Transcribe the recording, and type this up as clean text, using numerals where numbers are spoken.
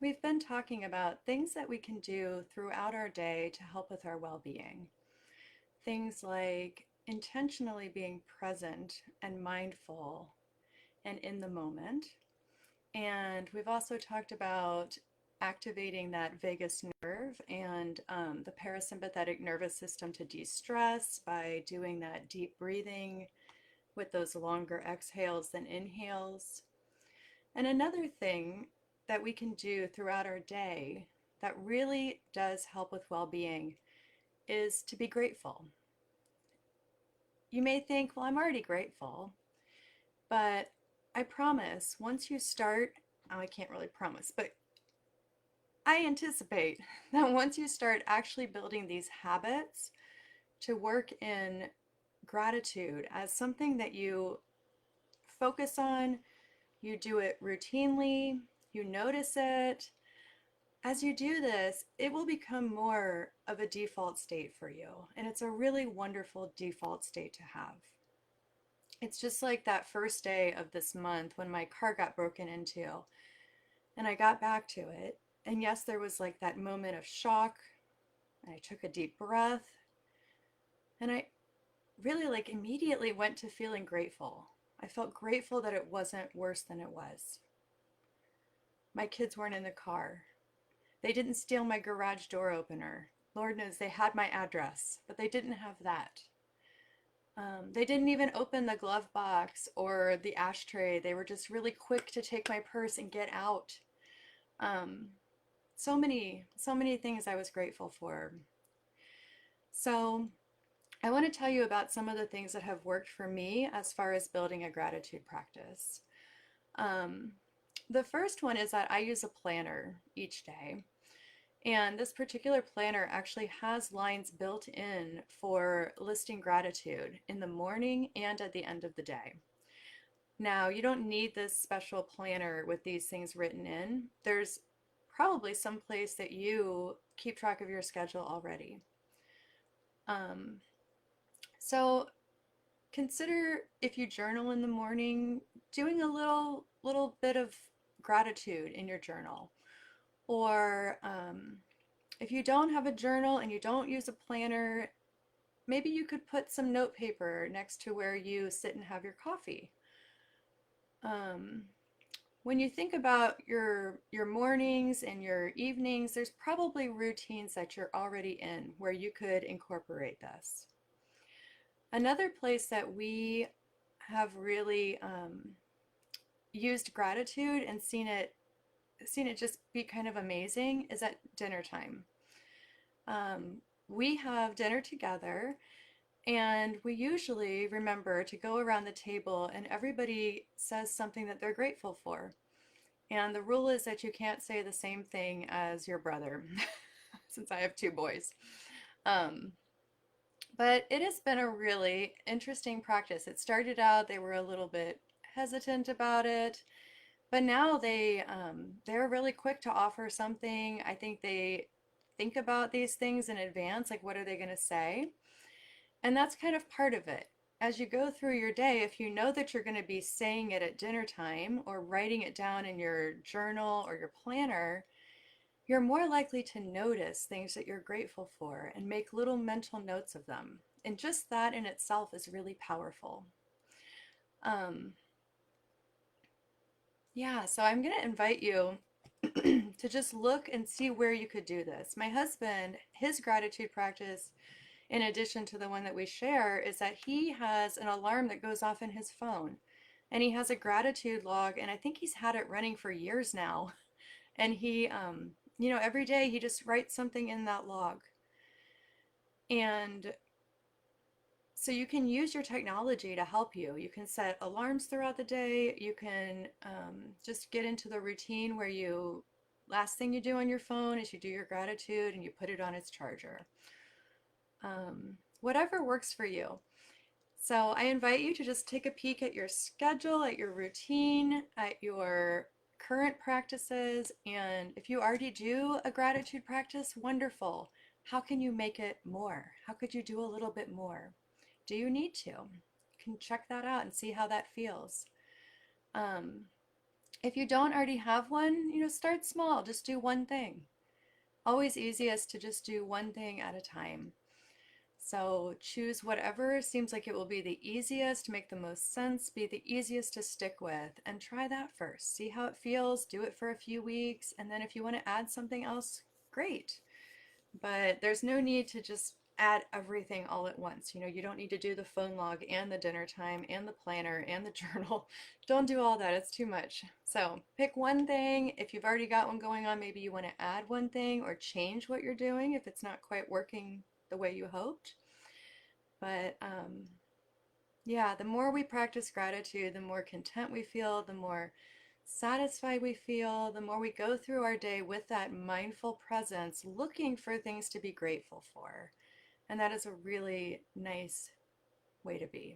We've been talking about things that we can do throughout our day to help with our well-being. Things like intentionally being present and mindful and in the moment. And we've also talked about activating that vagus nerve and the parasympathetic nervous system to de-stress by doing that deep breathing with those longer exhales than inhales. And another thing that we can do throughout our day that really does help with well being is to be grateful. You may think, well, I'm already grateful, but I promise once you start, oh, I can't really promise, but I anticipate that once you start actually building these habits to work in gratitude as something that you focus on, you do it routinely, you notice it. As you do this, it will become more of a default state for you, and it's a really wonderful default state to have. It's just like that first day of this month when my car got broken into, and I got back to it. And yes, there was like that moment of shock, and I took a deep breath, and I really like immediately went to feeling grateful. I felt grateful that it wasn't worse than it was. My kids weren't in the car. They didn't steal my garage door opener. Lord knows they had my address, but they didn't have that. They didn't even open the glove box or the ashtray. They were just really quick to take my purse and get out. Um, so many things I was grateful for. So I want to tell you about some of the things that have worked for me as far as building a gratitude practice. Um, the first one is that I use a planner each day. And this particular planner actually has lines built in for listing gratitude in the morning and at the end of the day. Now, you don't need this special planner with these things written in. There's probably some place that you keep track of your schedule already. Um, so consider if you journal in the morning, doing a little bit of gratitude in your journal. Or if you don't have a journal and you don't use a planner, maybe you could put some note paper next to where you sit and have your coffee. Um, when you think about your mornings and your evenings, there's probably routines that you're already in where you could incorporate this. Another place that we have really used gratitude and seen it just be kind of amazing is at dinner time. We have dinner together, and we usually remember to go around the table and everybody says something that they're grateful for. And the rule is that you can't say the same thing as your brother, since I have two boys. Um, but it has been a really interesting practice. It started out, they were a little bit hesitant about it, but now they're really quick to offer something. I think they think about these things in advance, like what are they going to say? And that's kind of part of it. As you go through your day, if you know that you're going to be saying it at dinner time or writing it down in your journal or your planner, you're more likely to notice things that you're grateful for and make little mental notes of them. And just that in itself is really powerful. Um, yeah, so I'm going to invite you to just look and see where you could do this. My husband, his gratitude practice, in addition to the one that we share, is that he has an alarm that goes off in his phone. And he has a gratitude log, and I think he's had it running for years now. And he, every day he just writes something in that log. And so you can use your technology to help you. You can set alarms throughout the day. You can just get into the routine where last thing you do on your phone is you do your gratitude and you put it on its charger. Whatever works for you. So I invite you to just take a peek at your schedule, at your routine, at your current practices, and if you already do a gratitude practice, wonderful. How can you make it more? How could you do a little bit more? Do you need to? You can check that out and see how that feels. Um, If you don't already have one, start small. Just do one thing. Always easiest to just do one thing at a time. So choose whatever seems like it will be the easiest, make the most sense, be the easiest to stick with, and try that first. See how it feels, do it for a few weeks, and then if you want to add something else, great. But there's no need to just add everything all at once. You don't need to do the phone log and the dinner time and the planner and the journal. Don't do all that, it's too much. So pick one thing. If you've already got one going on, maybe you want to add one thing or change what you're doing if it's not quite working the way you hoped. But yeah, the more we practice gratitude, the more content we feel, the more satisfied we feel, the more we go through our day with that mindful presence, looking for things to be grateful for. And that is a really nice way to be.